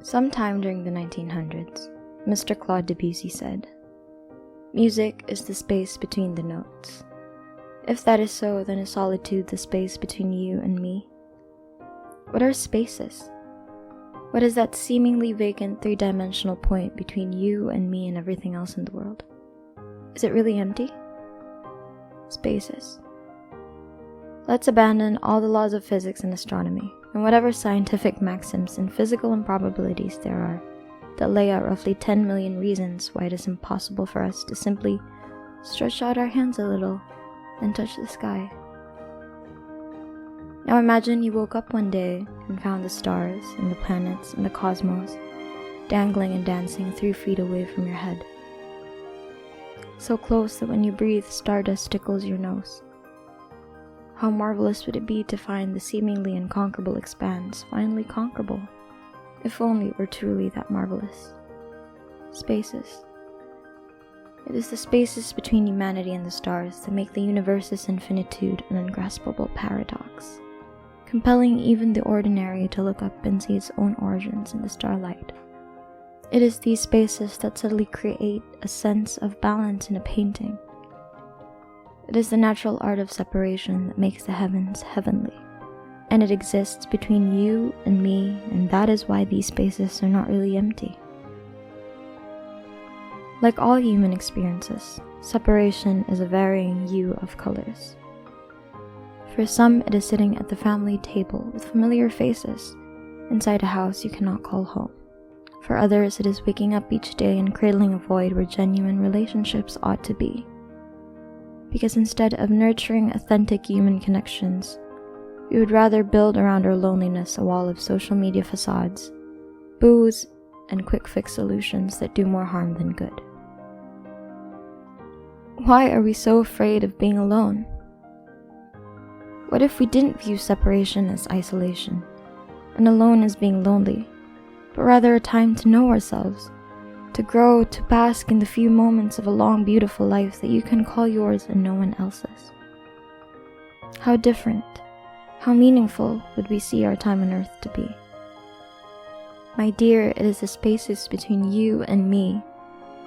Sometime during the 1900s, Mr. Claude Debussy said, "Music is the space between the notes. If that is so, then is solitude the space between you and me? What are spaces? What is that seemingly vacant three-dimensional point between you and me and everything else in the world? Is it really empty? Spaces. Let's abandon all the laws of physics and astronomy, and whatever scientific maxims and physical improbabilities there are that lay out roughly 10 million reasons why it is impossible for us to simply stretch out our hands a little and touch the sky. Now imagine you woke up one day and found the stars and the planets and the cosmos dangling and dancing 3 feet away from your head. So close that when you breathe, stardust tickles your nose. How marvelous would it be to find the seemingly unconquerable expanse finally conquerable, if only it were truly that marvelous. Spaces. It is the spaces between humanity and the stars that make the universe's infinitude an ungraspable paradox, compelling even the ordinary to look up and see its own origins in the starlight. It is these spaces that subtly create a sense of balance in a painting. It is the natural art of separation that makes the heavens heavenly, and it exists between you and me, and that is why these spaces are not really empty. Like all human experiences, separation is a varying hue of colors. For some, it is sitting at the family table with familiar faces inside a house you cannot call home. For others, it is waking up each day and cradling a void where genuine relationships ought to be. Because instead of nurturing authentic human connections, we would rather build around our loneliness a wall of social media facades, booze, and quick-fix solutions that do more harm than good. Why are we so afraid of being alone? What if we didn't view separation as isolation, and alone as being lonely, but rather a time to know ourselves, to grow, to bask in the few moments of a long, beautiful life that you can call yours and no one else's? How different, how meaningful would we see our time on earth to be? My dear, it is the spaces between you and me,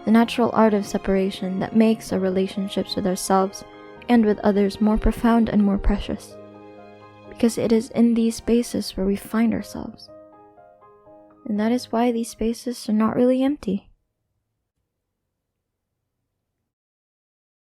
the natural art of separation that makes our relationships with ourselves and with others more profound and more precious, because it is in these spaces where we find ourselves. And that is why these spaces are not really empty.